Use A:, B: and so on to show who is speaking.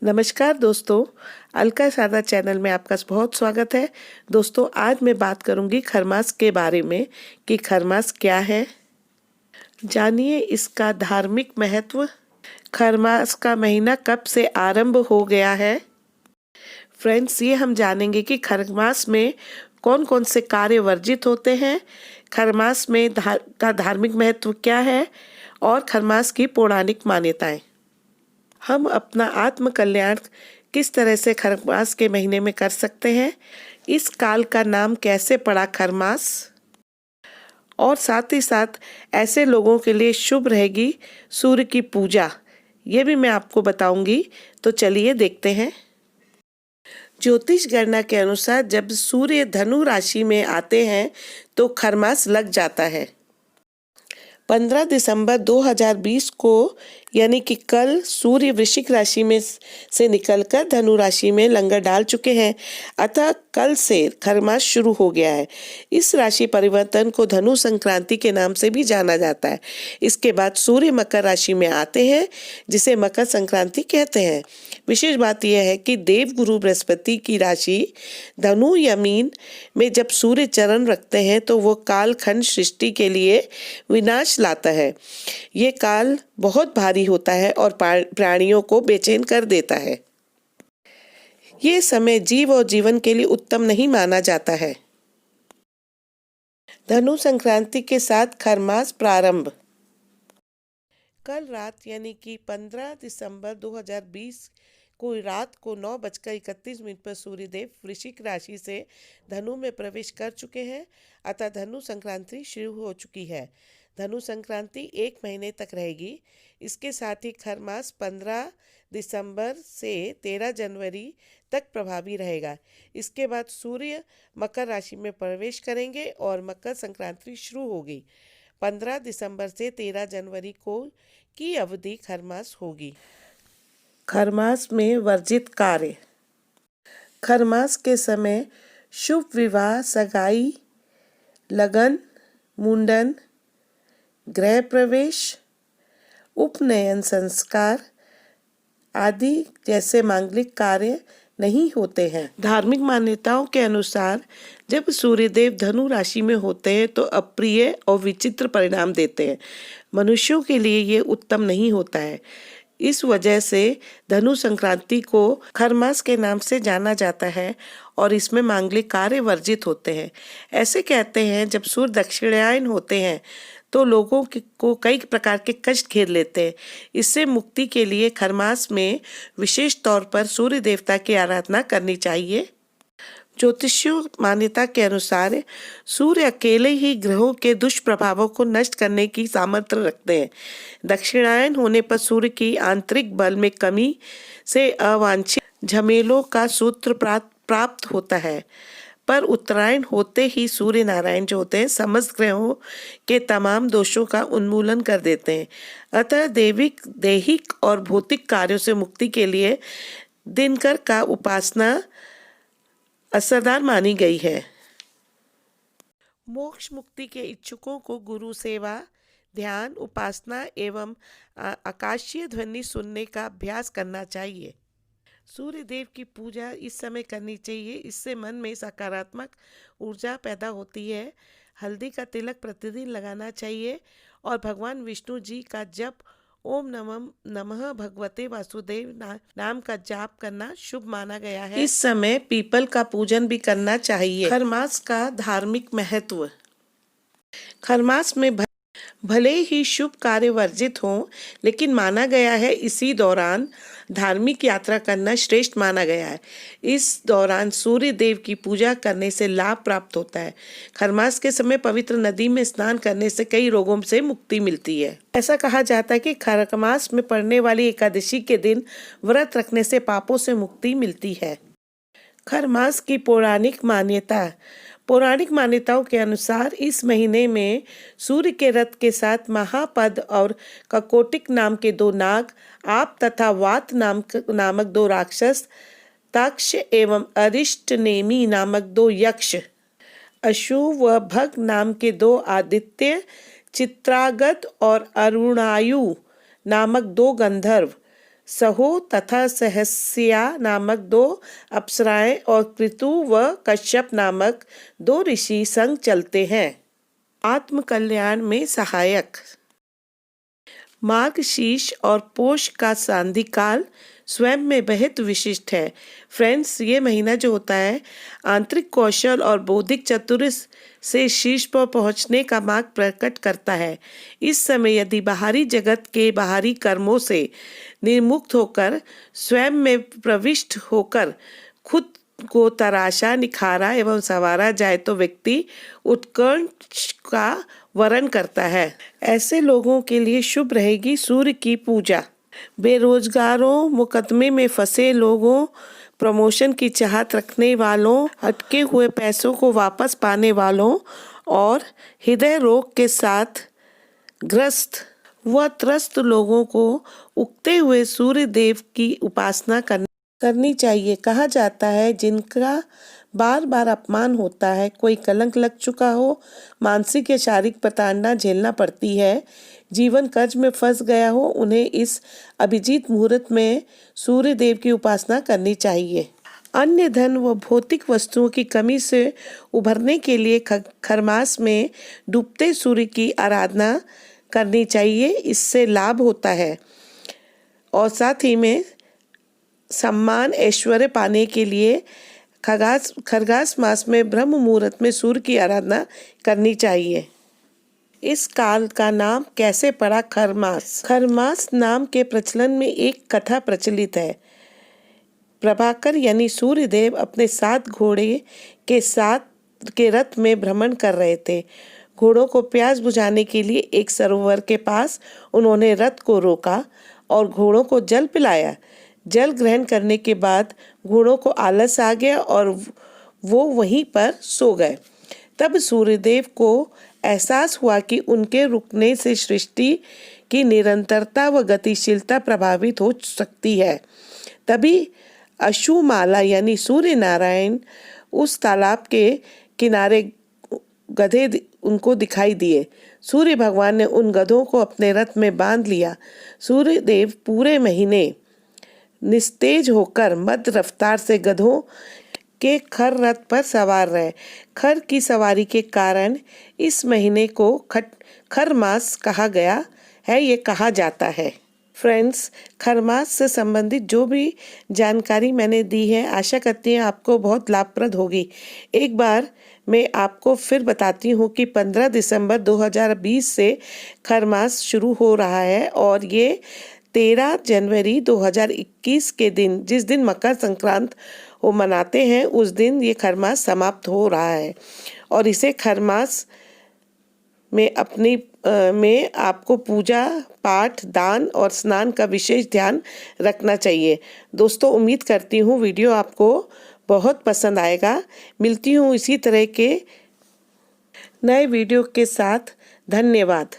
A: नमस्कार दोस्तों, अलका सादा चैनल में आपका बहुत स्वागत है। दोस्तों, आज मैं बात करूंगी खरमास के बारे में कि खरमास क्या है। जानिए इसका धार्मिक महत्व। खरमास का महीना कब से आरंभ हो गया है। फ्रेंड्स, ये हम जानेंगे कि खरमास में कौन कौन से कार्य वर्जित होते हैं, खरमास में का धार्मिक महत्व क्या है और खरमास की पौराणिक मान्यताएं। हम अपना आत्म कल्याण किस तरह से खरमास के महीने में कर सकते हैं, इस काल का नाम कैसे पड़ा खरमास, और साथ ही साथ ऐसे लोगों के लिए शुभ रहेगी सूर्य की पूजा, ये भी मैं आपको बताऊंगी। तो चलिए देखते हैं। ज्योतिष गणना के अनुसार जब सूर्य धनु राशि में आते हैं तो खरमास लग जाता है। 15 दिसंबर 2020 को यानी कि कल सूर्य वृश्चिक राशि में से निकलकर धनु राशि में लंगर डाल चुके हैं, अतः कल से खरमास शुरू हो गया है। इस राशि परिवर्तन को धनु संक्रांति के नाम से भी जाना जाता है। इसके बाद सूर्य मकर राशि में आते हैं, जिसे मकर संक्रांति कहते हैं। विशेष बात यह है कि देवगुरु बृहस्पति की राशि धनु या मीन में जब सूर्य चरण रखते हैं तो वो कालखंड सृष्टि के लिए विनाश लाता है। ये काल बहुत भारी होता है और प्राणियों को बेचैन कर देता है। ये समय जीव और जीवन के लिए उत्तम नहीं माना जाता है। धनु संक्रांति के साथ खरमास प्रारंभ। कल रात यानी कि 15 दिसंबर 2020 को रात को 9:31 पर सूर्यदेव वृश्चिक राशि से धनु में प्रवेश कर चुके हैं, अतः धनु संक्रांति शुरू हो चुकी है। धनु संक्रांति 1 महीने तक रहेगी। इसके साथ ही खरमास 15 दिसंबर से 13 जनवरी तक प्रभावी रहेगा। इसके बाद सूर्य मकर राशि में प्रवेश करेंगे और मकर संक्रांति शुरू होगी। 15 दिसंबर से 13 जनवरी को की अवधि खरमास होगी। खरमास में वर्जित कार्य। खरमास के समय शुभ विवाह, सगाई, लगन, मुंडन, गृह प्रवेश, उपनयन संस्कार आदि जैसे मांगलिक कार्य नहीं होते हैं। धार्मिक मान्यताओं के अनुसार जब सूर्यदेव धनु राशि में होते हैं तो अप्रिय और विचित्र परिणाम देते हैं। मनुष्यों के लिए ये उत्तम नहीं होता है। इस वजह से धनु संक्रांति को खरमास के नाम से जाना जाता है और इसमें मांगलिक कार्य वर्जित होते हैं। ऐसे कहते हैं जब सूर्य दक्षिणायन होते हैं तो लोगों को कई प्रकार के कष्ट घेर लेते हैं। इससे मुक्ति के लिए खरमास में विशेष तौर पर सूर्य देवता की आराधना करनी चाहिए। ज्योतिषीय मान्यता के अनुसार सूर्य अकेले ही ग्रहों के दुष्प्रभावों को नष्ट करने की सामर्थ्य रखते हैं। दक्षिणायन होने पर सूर्य की आंतरिक बल में कमी से अवांछित झमेलों का सूत्र प्राप्त होता है, पर उत्तरायण होते ही सूर्य नारायण जो होते हैं समस्त ग्रहों के तमाम दोषों का उन्मूलन कर देते हैं। अतः दैहिक और भौतिक कार्यों से मुक्ति के लिए दिनकर का उपासना असरदार मानी गई है। मोक्ष मुक्ति के इच्छुकों को गुरु सेवा, ध्यान, उपासना एवं आकाशीय ध्वनि सुनने का अभ्यास करना चाहिए। सूर्य देव की पूजा इस समय करनी चाहिए, इससे मन में सकारात्मक ऊर्जा पैदा होती है। हल्दी का तिलक प्रतिदिन लगाना चाहिए और भगवान विष्णु जी का जप ओम नमः भगवते वासुदेव नाम का जाप करना शुभ माना गया है। इस समय पीपल का पूजन भी करना चाहिए। खरमास का धार्मिक महत्व। खरमास में भले ही शुभ कार्य वर्जित हों, लेकिन माना गया है इसी दौरान धार्मिक यात्रा करना श्रेष्ठ माना गया है। इस दौरान सूर्य देव की पूजा करने से लाभ प्राप्त होता है। खरमास के समय पवित्र नदी में स्नान करने से कई रोगों से मुक्ति मिलती है। ऐसा कहा जाता है कि खरमास में पड़ने वाली एकादशी के दिन व्रत रखने से पापों से मुक्ति मिलती है। खरमास की पौराणिक मान्यता। पौराणिक मान्यताओं के अनुसार इस महीने में सूर्य के रथ के साथ महापद और ककोटिक नाम के 2 नाग, आप तथा वात नामक 2 राक्षस, तक्ष एवं अरिष्ट नेमी नामक 2 यक्ष, अशुभ व भग नाम के 2 आदित्य, चित्रागत और अरुणायु नामक 2 गंधर्व, सहो तथा सहस्या नामक 2 अप्सराएं और कृतु व कश्यप नामक 2 ऋषि संग चलते हैं। आत्म कल्याण में सहायक। मार्गशीर्ष और पोष का सांधि काल स्वयं में बेहद विशिष्ट है। फ्रेंड्स, ये महीना जो होता है आंतरिक कौशल और बौद्धिक चातुर्य से शीर्ष पर पहुंचने का मार्ग प्रकट करता है। इस समय यदि बाहरी जगत के बाहरी कर्मों से निर्मुक्त होकर स्वयं में प्रविष्ट होकर खुद को तराशा, निखारा एवं संवारा जाए तो व्यक्ति उत्कर्ष का वर्ण करता है। ऐसे लोगों के लिए शुभ रहेगी सूर्य की पूजा। बेरोजगारों, मुकदमे में फंसे लोगों, प्रमोशन की चाहत रखने वालों, अटके हुए पैसों को वापस पाने वालों और हृदय रोग के साथ ग्रस्त व त्रस्त लोगों को उगते हुए सूर्य देव की उपासना करनी चाहिए। कहा जाता है जिनका बार बार अपमान होता है, कोई कलंक लग चुका हो, मानसिक या शारीरिक प्रताड़ना झेलना पड़ती है, जीवन कर्ज में फंस गया हो, उन्हें इस अभिजीत मुहूर्त में सूर्य देव की उपासना करनी चाहिए। अन्य धन व भौतिक वस्तुओं की कमी से उभरने के लिए खरमास में डूबते सूर्य की आराधना करनी चाहिए। इससे लाभ होता है और साथ ही में सम्मान, ऐश्वर्य पाने के लिए खरगास मास में ब्रह्म मुहूर्त में सूर्य की आराधना करनी चाहिए। इस काल का नाम कैसे पड़ा? खरमास। खरमास नाम के प्रचलन में एक कथा प्रचलित है। प्रभाकर यानी सूर्यदेव अपने 7 घोड़े के रथ में भ्रमण कर रहे थे। घोड़ों को प्यास बुझाने के लिए एक सरोवर के पास उन्होंने रथ को रोका और घोड़ों को जल पिलाया। जल ग्रहण करने के बाद घोड़ों को आलस आ गया और वो वहीं पर सो गए। तब सूर्यदेव को एहसास हुआ कि उनके रुकने से सृष्टि की निरंतरता व गतिशीलता प्रभावित हो सकती है। तभी अश्वमाला यानी सूर्य नारायण उस तालाब के किनारे गधे उनको दिखाई दिए। सूर्य भगवान ने उन गधों को अपने रथ में बांध लिया। सूर्यदेव पूरे महीने निस्तेज होकर मध्य रफ्तार से गधों के खर रथ पर सवार रहे। खर की सवारी के कारण इस महीने को खरमास कहा गया है, ये कहा जाता है। फ्रेंड्स, खरमास से संबंधित जो भी जानकारी मैंने दी है, आशा करती हैं आपको बहुत लाभप्रद होगी। एक बार मैं आपको फिर बताती हूँ कि 15 दिसंबर 2020 से खरमास शुरू हो रहा है और ये 13 जनवरी 2021 के दिन, जिस दिन मकर संक्रांत वो मनाते हैं, उस दिन ये खरमास समाप्त हो रहा है। और इसे खरमास में आपको पूजा पाठ, दान और स्नान का विशेष ध्यान रखना चाहिए। दोस्तों, उम्मीद करती हूँ वीडियो आपको बहुत पसंद आएगा। मिलती हूँ इसी तरह के नए वीडियो के साथ। धन्यवाद।